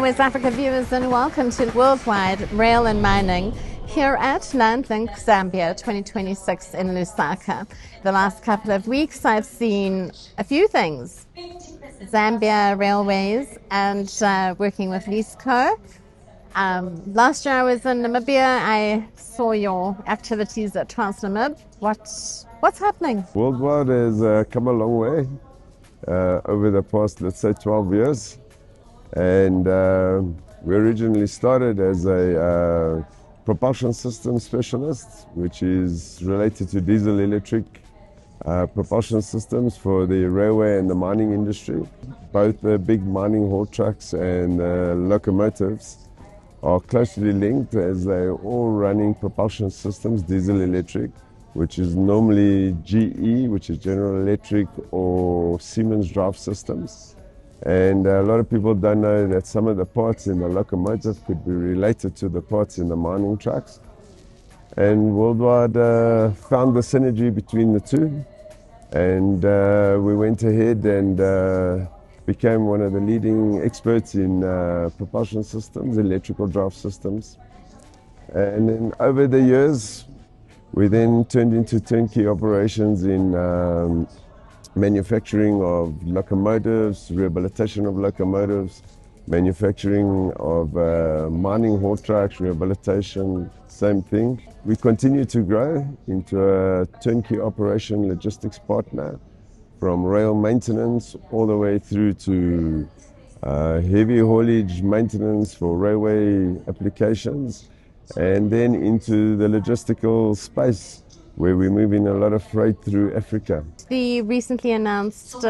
West Africa viewers, and welcome to Worldwide Rail and Mining here at Land-Linked Zambia 2026 in Lusaka. The last couple of weeks I've seen a few things. Zambia Railways and working with LeaseCo. Last year I was in Namibia. I saw your activities at TransNamib. What's happening? Worldwide has come a long way over the past, let's say, 12 years. And we originally started as a propulsion system specialist, which is related to diesel electric propulsion systems for the railway and the mining industry. Both the big mining haul trucks and locomotives are closely linked, as they're all running propulsion systems, diesel electric, which is normally GE, which is General Electric, or Siemens drive systems. And a lot of people don't know that some of the parts in the locomotive could be related to the parts in the mining trucks. And Worldwide found the synergy between the two. And we went ahead and became one of the leading experts in propulsion systems, electrical drive systems. And then over the years, we then turned into turnkey operations in manufacturing of locomotives, rehabilitation of locomotives, manufacturing of mining haul trucks, rehabilitation, same thing. We continue to grow into a turnkey operation logistics partner, from rail maintenance all the way through to heavy haulage maintenance for railway applications, and then into the logistical space, where we're moving a lot of freight through Africa. The recently announced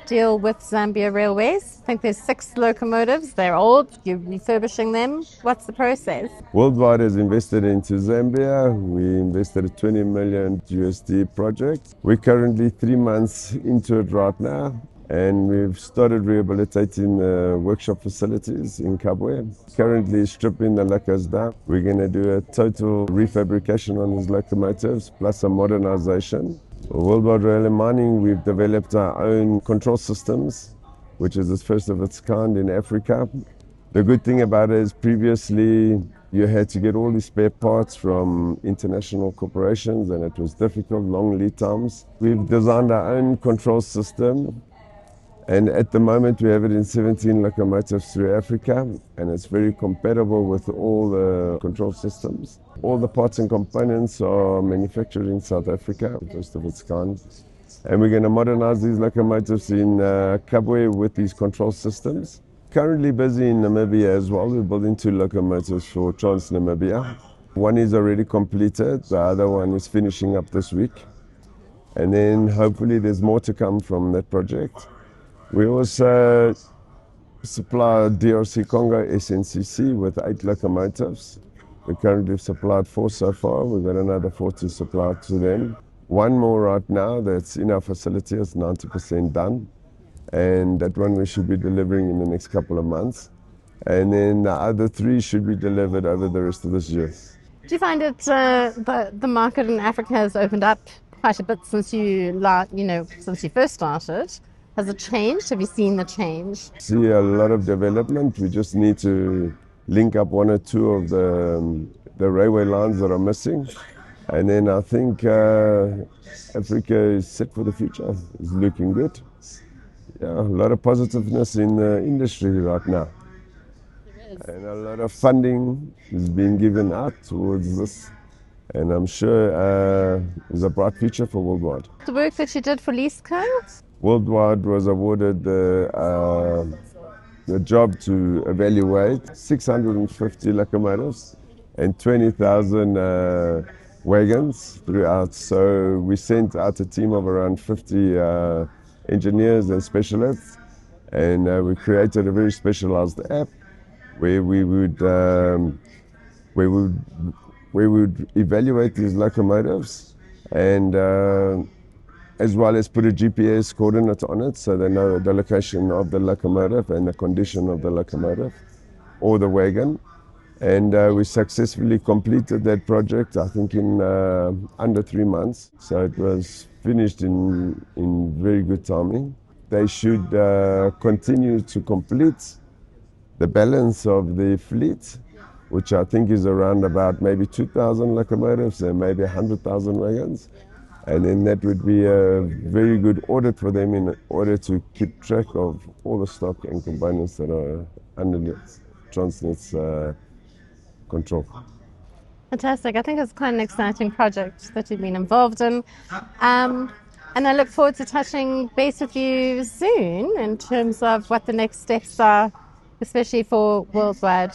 deal with Zambia Railways. I think there's 6 locomotives. They're old. You're refurbishing them. What's the process? Worldwide has invested into Zambia. We invested a $20 million USD project. We're currently 3 months into it right now, and we've started rehabilitating the workshop facilities in Kabwe. Currently stripping the locos down. We're going to do a total refabrication on these locomotives, plus a modernization. Worldwide Rail and Mining, we've developed our own control systems, which is the first of its kind in Africa. The good thing about it is previously you had to get all these spare parts from international corporations, and it was difficult, long lead times. We've designed our own control system, and at the moment we have it in 17 locomotives through Africa, and it's very compatible with all the control systems. All the parts and components are manufactured in South Africa, first of its kind. And we're going to modernize these locomotives in Kabwe with these control systems. Currently busy in Namibia as well. We're building 2 locomotives for TransNamib. One is already completed, the other one is finishing up this week. And then hopefully there's more to come from that project. We also supply DRC Congo SNCC with 8 locomotives. We currently have supplied 4 so far. We've got another 4 to supply to them. 1 more right now that's in our facility is 90% done. And that one we should be delivering in the next couple of months. And then the other 3 should be delivered over the rest of this year. Do you find it the market in Africa has opened up quite a bit since since you first started? Has it changed? Have you seen the change? See a lot of development. We just need to link up 1 or 2 of the railway lines that are missing. And then I think Africa is set for the future. It's looking good. Yeah, a lot of positiveness in the industry right now. And a lot of funding is being given out towards this. And I'm sure there's a bright future for Worldwide. The work that you did for LeaseCo? Worldwide was awarded the job to evaluate 650 locomotives and 20,000 wagons throughout. So we sent out a team of around 50 engineers and specialists, and we created a very specialized app where we would evaluate these locomotives, and as well as put a GPS coordinate on it, so they know the location of the locomotive and the condition of the locomotive or the wagon. And we successfully completed that project, I think, in under 3 months. So it was finished in very good timing. They should continue to complete the balance of the fleet, which I think is around about maybe 2,000 locomotives and maybe 100,000 wagons. And then that would be a very good audit for them in order to keep track of all the stock and components that are under Transnet's control. Fantastic. I think it's quite an exciting project that you've been involved in. And I look forward to touching base with you soon in terms of what the next steps are, especially for worldwide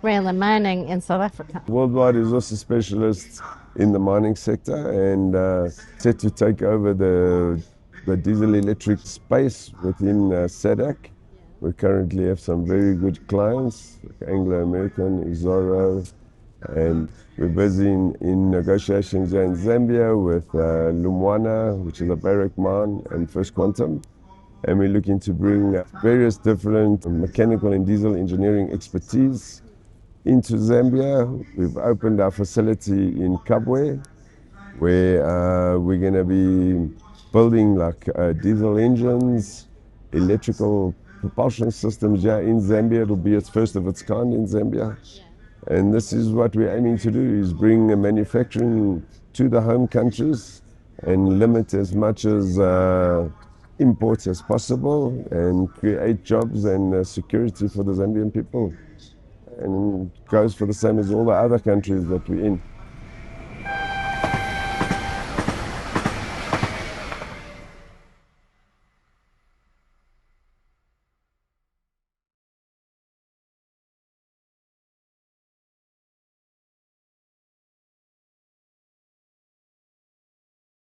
rail and mining in South Africa. Worldwide is also specialists in the mining sector and set to take over the diesel electric space within SADC. We currently have some very good clients, like Anglo American, Izoro, and we're busy in negotiations here in Zambia with Lumwana, which is a Barrick mine, and First Quantum. And we're looking to bring various different mechanical and diesel engineering expertise into Zambia. We've opened our facility in Kabwe, where we're going to be building like diesel engines, electrical propulsion systems here in Zambia. It'll be its first of its kind in Zambia. And this is what we're aiming to do, is bring manufacturing to the home countries and limit as much as imports as possible and create jobs and security for the Zambian people. And it goes for the same as all the other countries that we're in.